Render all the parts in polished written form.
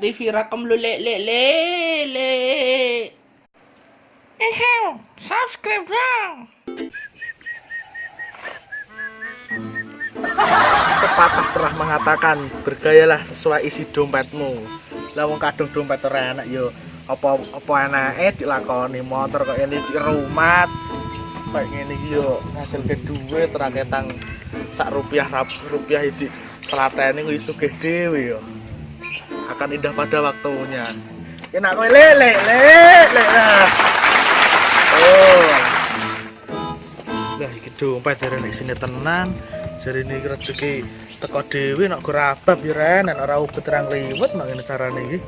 TV Rakam lu le. Subscribe dong. Pepatah pernah mengatakan, bergayalah sesuai isi dompetmu. Lah wong kadung dompet ora enak yo apa enake dilakoni motor kok ini di rumah. Kayak ngene iki yo ngasilke duit ora ketang sak rupiah iki telatene kuwi sugih dhewe yo. Akan indah pada waktunya. Enak kowe le. Oh. Lah iki dompet jarene sini tenan. Jarene iki rezeki teko dhewe nek gerabab ya ren nek ora ubet terang liwet nek ngene carane iki.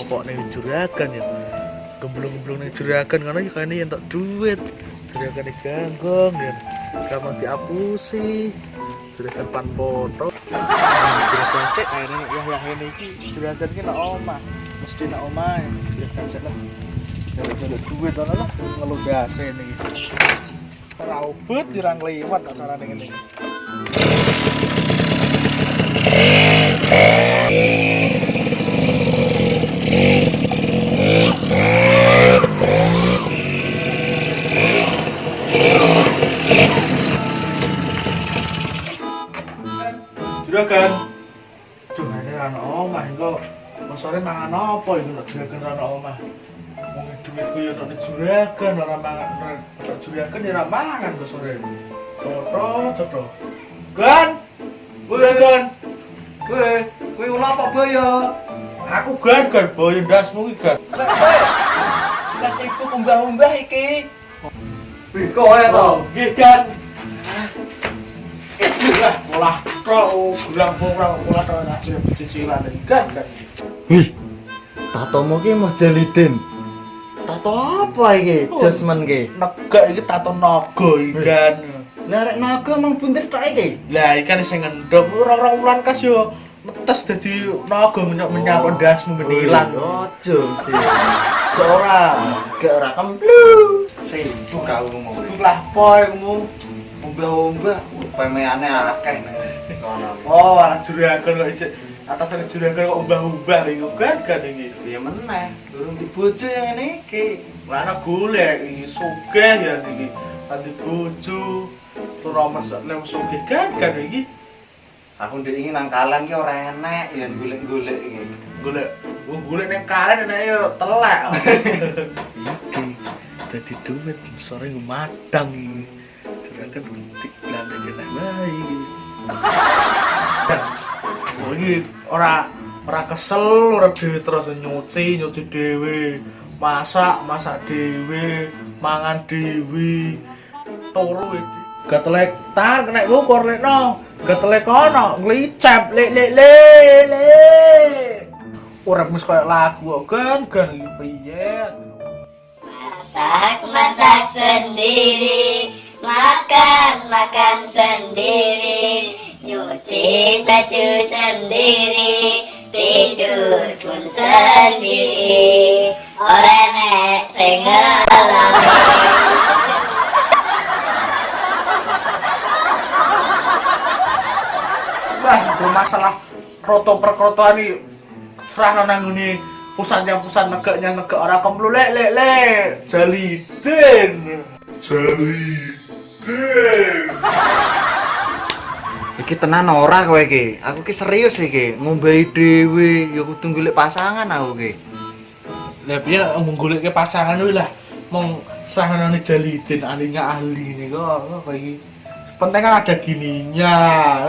Opo ning juragan ya. Gemblung-gemblung ning juragan ngono iki kene entuk duit. Juragane ganggong ya. Gampang diapusi. Juragan pan foto. Juragan sik arek wah ngene iki juragan iki nek omah. Mesti nek omah juragan sik lah. Jaluk duit ana lah ngelugase niki. Ora ubet dirang liwat kok carane ngene. Juragan. Juragane ana omah kok. Masore mangan apa iku nek juragan ana omah? Wong duit ku yo nek juragan ora mangan, nek juragan ya ora mangan kok sore. Cotho. Gan. Gan. Kowe ora apa boyo? Aku gan boyo ndasmu iki gan. Bisa sibuk umbah-umbah iki. Wih, kowe to? Nggih, gan. Lah, olah tok gelang ora tok aja cicilan iki gan. Wih, tatomu ki mau jalidin. Tato apa iki? Jasmen ki. Negak iki tato naga iki kan. Lah rek naga emang buntir tok iki. Lah iki kan sing ngendhog ora wulan kas yo netes dadi naga menyap ndasmu menilang. Ojo. Kok ora kemplu. Sibuk kau ngomong. Sibuk lah poe kamu. Umbah-umbah, pemeane akeh kono. Oh, anak juragan kok ijek atasane juragan kok umbah-umbah iku kan iki. Piye meneh? Durung dibojo yang ngene iki. Lah ana golek iki sugih ya iki. Ati bojo ora masak lem sugih kan iki. Aku ndek iki nang kalan ki ora enek ya golek-golek iki. Golek nang kalan enek yo telek. Iki dadi duit sore madang iki. Juragan buntik lan enak wae. Oh iki ora kesel, ora dhewe terus nyuci dhewe, masak dhewe, mangan dhewe. Turu iki. Gatelek tar nek ku korlekno, gatelek kono nglicep le. Urip wis koyo lagu kok gan iki piye. Masak sendiri, makan sendiri, nyuci baju sendiri, tidur pun sendiri, ora nek sing ngeloni. Wah, masalah kroto-perkrotoan iki serahno nang ngene pusat negaknya ora kemplu le. Jalidin. Iki tenan ora kowe iki? Aku ki serius iki, ngombahi dhewe ya kudu golek pasangan aku ki. Lah piye mung goleke pasangan kuwi lah mung sahanane jalidin ahlinya ahli niku kok iki. Penting kan ada gininya.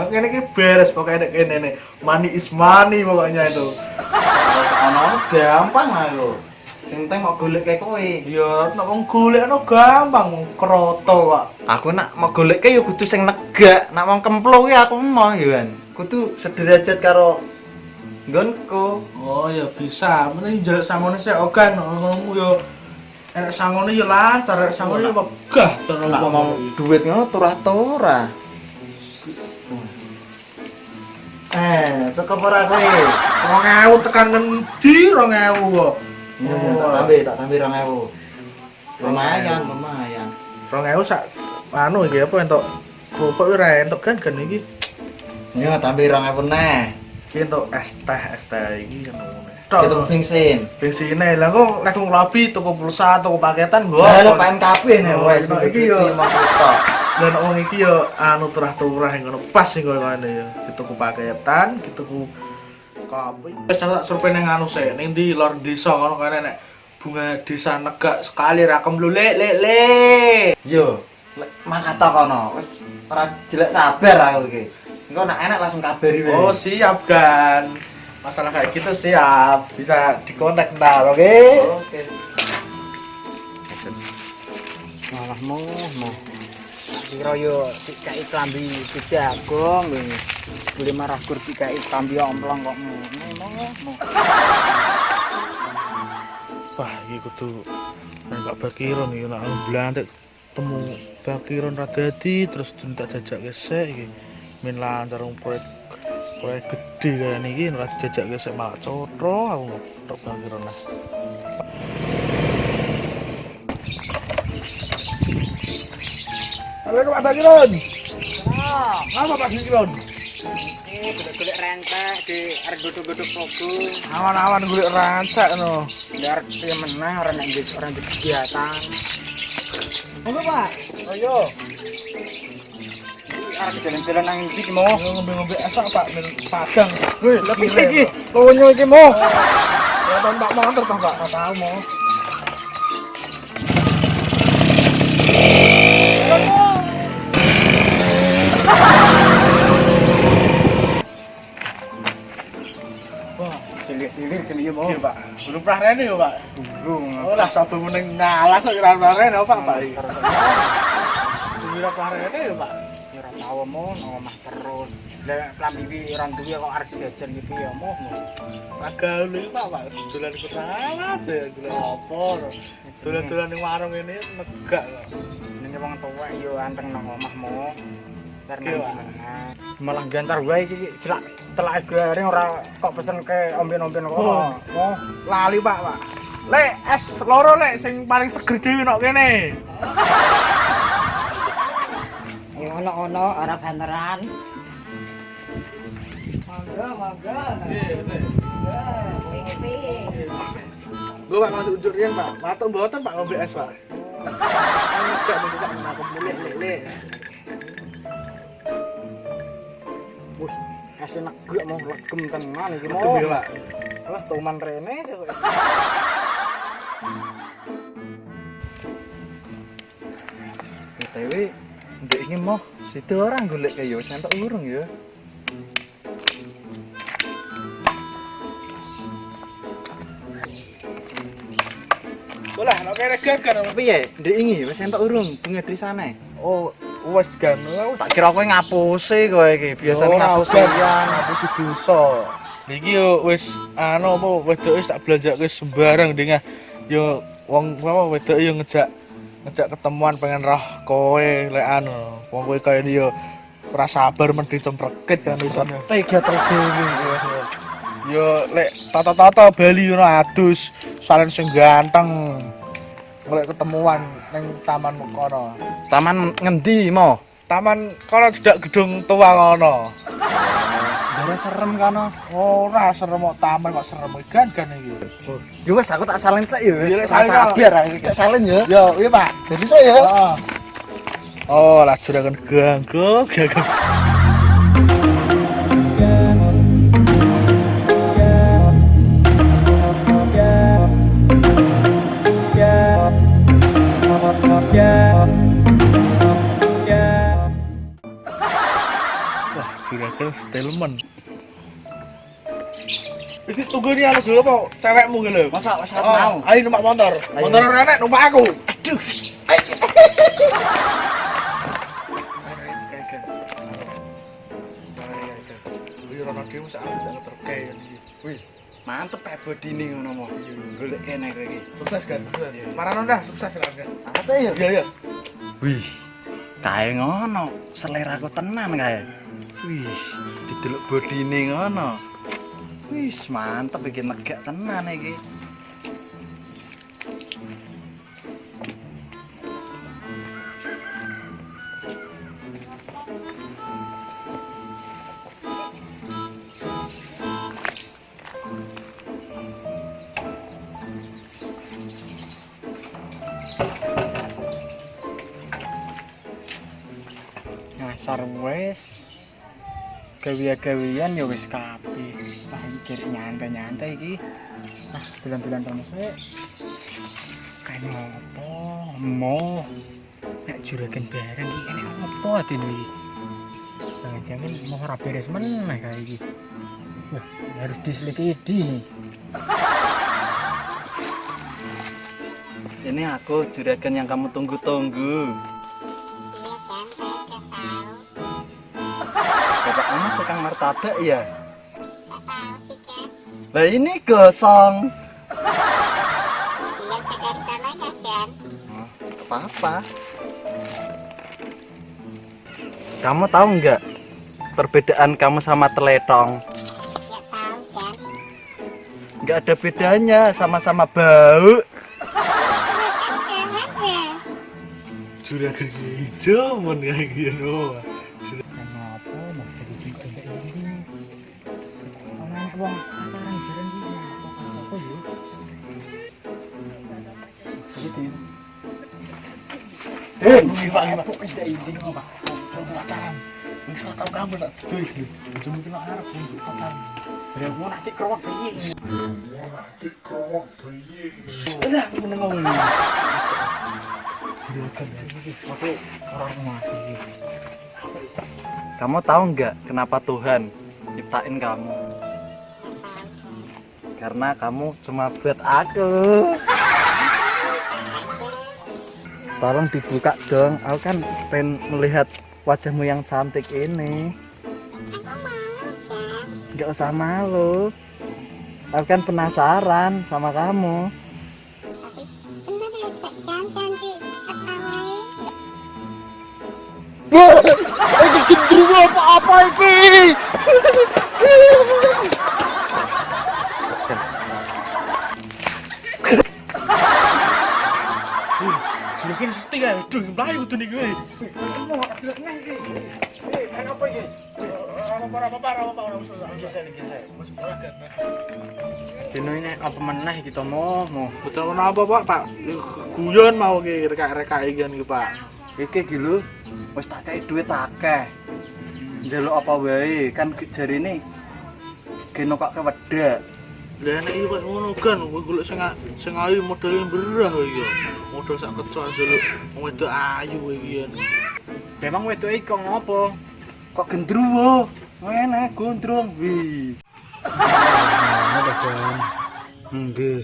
Kene iki beres pokoknya kene money is money pokoknya itu. Ono gampang aku. Sing penting mau golek kayak kowe. Ya nek wong golekno gampang wong kroto kok. Aku nak mau golek ya kudu sing negak. Nak wong kemplo ki aku mau ya kan. Kudu sederajat karo nggonku. Oh ya bisa. Mending njaluk sangone sik ogan ngono yo. Enek sangone yo lancar, enek sangone yo megah cara mau duit ngono turah-turah. Cukup ora kowe? 2000 tekan ngendi 2000 kok. Iya, tak tambah 2000. Lumayan. 2000 sak anu iki apa entuk kerupuk ora entuk kan iki. Ya tambah 2000 neh. Ki entuk es teh iki ngono. Gitu bensin. Bensine lah kok lek ngelobi tuku pulsa, tuku paketan nggo. Lah lho pengen kabeh nih Oh, wes nah, iki yo. Dan wong iki yo anu turah-turah ngono pas sing koyo ngene yo. Dituku paketan, dituku kopi. Wis tak survei ning anu sik, ning ndi lor desa ngono kene nek bunga desa negak sekali rakem lu le. Yo, mangkat kono. Wis ora jelek sabar aku iki. Engko nek enak langsung kabari wae. Oh, siap kan. Masalah kayak gitu siap, bisa dikontak ntar, oke? Oke. Malah mau. Kira yo dikai klambi jagung ngene. Boleh marah gur dikai klambi omplong kok ngono. Wah, iki kudu nang Pak Bakiron iki nek blantek temu Bakiron ra dadi terus tak jajak gesek iki. Men lancar proyek gede kayak ini nek jajak gesek malah cotro aku ngetok Bakiron lah. Halo Pak Bakiron. Apa Pak Bakiron? Iki golek rentek di arep godhog-godhog pogo. Awan-awan golek rancak no. Biar piye meneh ora nek orang kegiatan. Halo Pak. Ayo. Arep jalan-jalan nang ndi ki mau? Ngombe-ngombe esak Pak men Padang. Wih, lebih iki. Konyo iki mau. Ya tak motor toh Pak, tak tahu mau. Wah, Silir-silir kene iki mau. iya Pak. Belum pernah rene yo Pak. Durung. Oh lah sabu meneng ngalas kok ora pernah rene Pak. Belum pernah rene yo Pak. Ya ora tau mau nang omah terus. Lah klambi iki ora duwe kok arep jajan iki ya mau. Gaul iki Pak, dolan ke salas ya, dolan apa. Dolan-dolan ning warung ini megak kok. Jenenge wong tuwek yo anteng nang omah mau. Karena Iya, Pak. gimana? Malah gancar wae iki celak telake garing ora kok pesen ke omben-omben kok. Oh. Oh, Lali Pak. Lek es loro lek sing paling seger dhewe nok kene. Ono ora beneran. Mangga. Gue Pak masuk unjuk riyen Pak. Matuk mboten Pak ngombe es Pak. Enggak mesti Pak aku lele. wih, es enak gak mau legem tenan iki Legem mau. ya, Pak. Lah tuman rene sesuk. BTW, ndek iki mau situ orang golek kayu santok urung ya. Bolah, nek kene gagan. Piye? Ndek iki wis entuk urung bunga desane. Oh, wes gan. Tak kira kowe ngapusi kowe iki. Biasane ngapusian. ngapusi dosa. Niki yo wis anu apa wedok wis tak belanjake sembarang dingah. Yo wong apa wedok yo ngejak ketemuan pengen roh kowe lek anu. Wong kowe kaya yo ora sabar men dicempreket kan wisane. Tega terdewi wis. Yo lek tata-tata Bali ngono adus, salen sing ganteng. Lek ketemuan ning taman kono. Taman ngendi mo? Taman kono cedak gedung tua ngono. Dara serem kono. Ora serem kok taman kok serem gan iki. Ya wis aku tak salin sik ya wis. Iya, lek salin, Pak. Biar aku cek salin ya. Yo, iya Pak. Jadi so ya. Heeh. Oh, lah juragan ganggu. Wah, juragan stelmen. Wis tunggu ni anu dulu apa cewekmu ki lho. Masa wis Oh, mau. ayo numpak motor. Motor renek numpak aku. Aduh. Wih, rono dhewe sak aku tak ngeterke iki. Wih, mantep kae bodine ngono mo. Golek kene kowe iki. Sukses kan? Sukses. Marano dah sukses lah kan. Ate ya. Iya, iya. Wih, kae ngono, seleraku tenan kae. Wih, didelok bodine ngono. Wis mantep iki negak tenan iki. ngasar wis. Gawe-gawean ya wis kabeh. Lah iki nyantai-nyantai iki. Ah, dolan-dolan tono sik. Kene apa? Mo. Nek juragan bareng iki kene apa adine iki? Jangan-jangan mau ora beres meneh kae iki. Wah, harus diselidiki nih. Ini aku juragan yang kamu tunggu-tunggu. Bapak kamu tukang martabak ya? Lah ini gosong. Apa-apa. Kamu tahu nggak perbedaan kamu sama teletong? Nggak ada bedanya, sama-sama bau. Juragan hijau mon kayak gitu. Kenapa mau jadi singkong kayak gini? Anak wong pacaran bareng iki apa yo? Gitu. Gimana? Wis tak ini Pak. Pacaran. Wis tau kamu nak duwe iki. Cuma kena arep untuk pacaran. Ya mau nanti kerwak piye? Lah meneng ngomong. Aku orang masih. Kamu tahu nggak kenapa Tuhan ciptain kamu? Karena kamu cuma buat aku. Tolong dibuka dong, aku kan pengen melihat wajahmu yang cantik ini. Nggak usah malu. Aku kan penasaran sama kamu. Wah, ini gendruwo apa-apa ini? Juragan seting ae. Duh, mlayu kudu niku. Dino ini apa meneh kita mau? Betul apa Pak? Guyon mau ki rekak-rekak iki kan iki Pak. Iki lho, wis tak kei duit akeh. Njaluk apa wae, kan jarine geno kok kewedak. Lah nek iki kok ngono kan, kowe golek sing ayu modele berah iki. Model sak kecok njaluk wong wedok ayu iki kan. Memang wedok iki kok ngopo? Kok gendruwo? Ngene gondrong. Wih. Ngono kan. Nggih.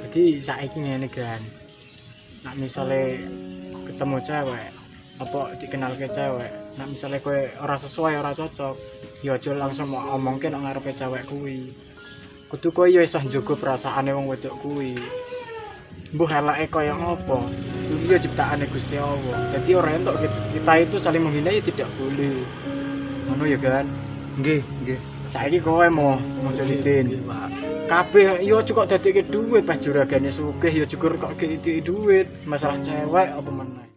Jadi saiki ngene kan. Nek misale ketemu cewek apa dikenalke cewek, nek misale kowe ora sesuai, ora cocok, ya aja langsung mau omongke nang ngarepe cewek kuwi. Kudu kowe ya iso njogo perasaane wong wedok kuwi. Mbuh eleke kaya ngopo, kuwi ya ciptaane Gusti Allah. Jadi ora entuk kita itu saling menghina ya tidak boleh. Ngono ya kan? Nggih, nggih. Saiki kowe mau jolitin. Kabeh yo cukup dadekke dhuwit pas juragane sugih yo cukur kok iki dhuwit. Masalah cewek apa meneh.